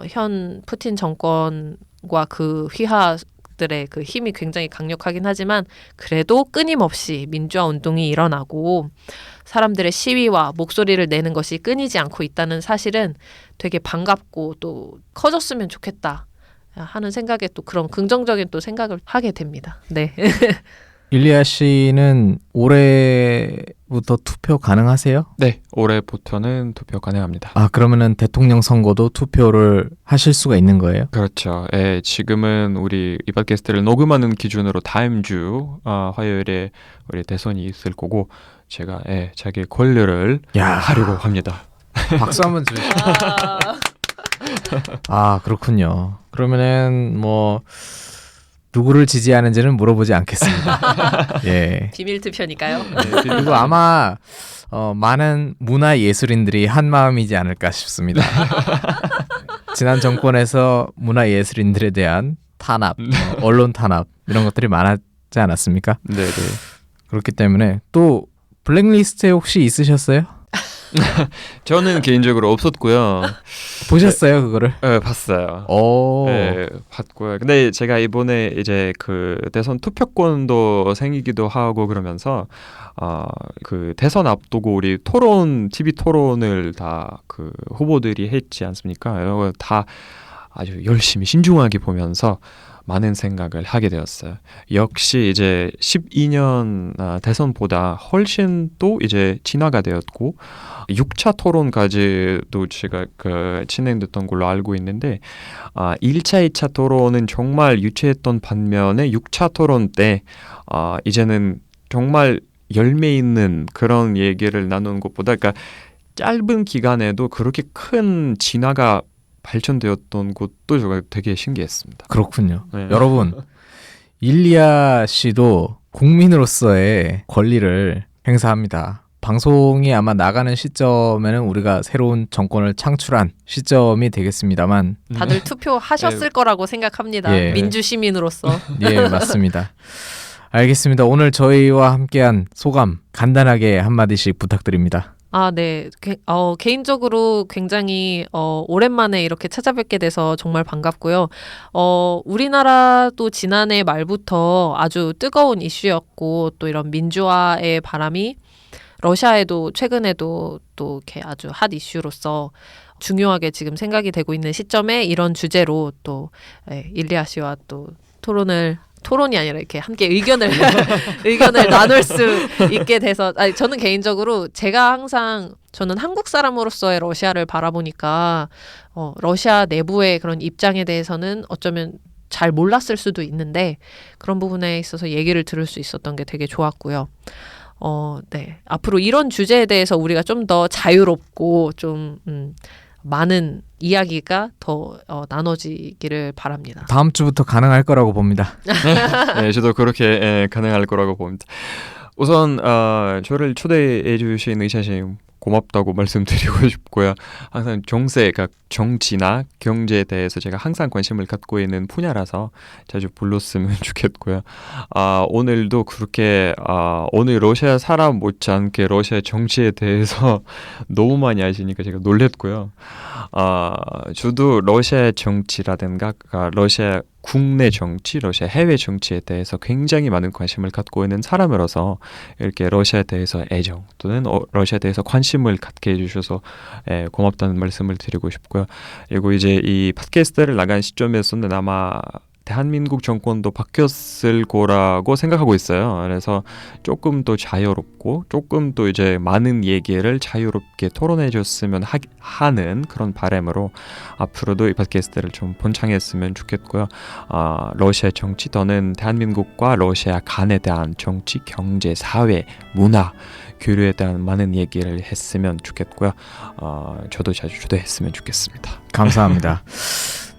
현 푸틴 정권과 그 휘하들의 그 힘이 굉장히 강력하긴 하지만 그래도 끊임없이 민주화 운동이 일어나고 사람들의 시위와 목소리를 내는 것이 끊이지 않고 있다는 사실은 되게 반갑고 또 커졌으면 좋겠다. 하는 생각에 또 그런 긍정적인 또 생각을 하게 됩니다. 네. 일리아 씨는 올해부터 투표 가능하세요? 네, 올해부터는 투표 가능합니다. 아, 그러면은 대통령 선거도 투표를 하실 수가 있는 거예요? 그렇죠. 예, 지금은 우리 이 팟캐스트를 녹음하는 기준으로 다음 주 화요일에 우리 대선이 있을 거고 제가 자기 권리를 하려고 합니다. 박수 한번 주세요. 아, 그렇군요. 그러면은 뭐 누구를 지지하는지는 물어보지 않겠습니다. 예. 비밀 투표니까요. 네, 그리고 아마 많은 문화 예술인들이 한 마음이지 않을까 싶습니다. 지난 정권에서 문화 예술인들에 대한 탄압, 언론 탄압 이런 것들이 많았지 않았습니까? 네, 네. 그렇기 때문에 또 블랙리스트에 혹시 있으셨어요? 저는 개인적으로 없었고요. 보셨어요, 그거를? 네, 봤어요. 오. 네, 봤고요. 근데 제가 이번에 이제 그 대선 투표권도 생기기도 하고 그러면서 그 대선 앞두고 우리 TV 토론을 다 그 후보들이 했지 않습니까? 이런 거 다 아주 열심히 신중하게 보면서 많은 생각을 하게 되었어요. 역시 이제 12년 대선보다 훨씬 또 이제 진화가 되었고 6차 토론까지도 제가 진행됐던 걸로 알고 있는데 1차, 2차 토론은 정말 유치했던 반면에 6차 토론 때 이제는 정말 열매 있는 그런 얘기를 나누는 것보다 그러니까 짧은 기간에도 그렇게 큰 진화가 발전되었던 것도 제가 되게 신기했습니다. 그렇군요. 네. 여러분, 일리아 씨도 국민으로서의 권리를 행사합니다. 방송이 아마 나가는 시점에는 우리가 새로운 정권을 창출한 시점이 되겠습니다만 다들 투표하셨을 거라고 생각합니다. 예. 민주시민으로서. 예, 맞습니다. 알겠습니다. 오늘 저희와 함께한 소감 간단하게 한마디씩 부탁드립니다. 아, 네. 개인적으로 굉장히 오랜만에 이렇게 찾아뵙게 돼서 정말 반갑고요. 우리나라도 지난해 말부터 아주 뜨거운 이슈였고 또 이런 민주화의 바람이 러시아에도 최근에도 또 이렇게 아주 핫 이슈로서 중요하게 지금 생각이 되고 있는 시점에 이런 주제로 또 일리아 씨와 또 토론이 아니라 이렇게 함께 의견을 나눌 수 있게 돼서 저는 개인적으로 저는 한국 사람으로서의 러시아를 바라보니까 러시아 내부의 그런 입장에 대해서는 어쩌면 잘 몰랐을 수도 있는데 그런 부분에 있어서 얘기를 들을 수 있었던 게 되게 좋았고요. 네. 앞으로 이런 주제에 대해서 우리가 좀 더 자유롭고 좀 많은 이야기가 더 나눠지기를 바랍니다. 다음 주부터 가능할 거라고 봅니다. 네, 저도 그렇게 가능할 거라고 봅니다. 우선 저를 초대해 주신 의사님 고맙다고 말씀드리고 싶고요. 항상 정치나 경제에 대해서 제가 항상 관심을 갖고 있는 분야라서 자주 불렀으면 좋겠고요. 오늘도 그렇게 오늘 러시아 사람 못지않게 러시아 정치에 대해서 너무 많이 아시니까 제가 놀랬고요. 저도 러시아 정치라든가 러시아 국내 정치, 러시아 해외 정치에 대해서 굉장히 많은 관심을 갖고 있는 사람으로서 이렇게 러시아에 대해서 애정 또는 러시아에 대해서 관심을 갖게 해주셔서 고맙다는 말씀을 드리고 싶고요. 그리고 이제 이 팟캐스트를 나간 시점에서는 아마 대한민국 정권도 바뀌었을 거라고 생각하고 있어요. 그래서 조금 더 자유롭고 조금 더 이제 많은 얘기를 자유롭게 토론해 줬으면 하는 그런 바람으로 앞으로도 이 팟캐스트를 좀 번창했으면 좋겠고요. 러시아 정치 또는 대한민국과 러시아 간에 대한 정치, 경제, 사회, 문화 교류에 대한 많은 얘기를 했으면 좋겠고요. 저도 자주 초대했으면 좋겠습니다. 감사합니다.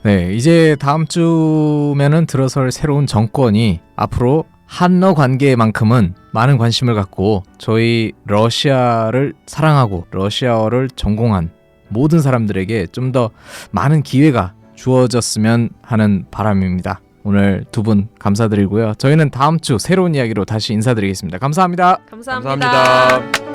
네, 이제 다음 주면은 들어설 새로운 정권이 앞으로 한러 관계만큼은 많은 관심을 갖고 저희 러시아를 사랑하고 러시아어를 전공한 모든 사람들에게 좀 더 많은 기회가 주어졌으면 하는 바람입니다. 오늘 두 분 감사드리고요. 저희는 다음 주 새로운 이야기로 다시 인사드리겠습니다. 감사합니다. 감사합니다. 감사합니다.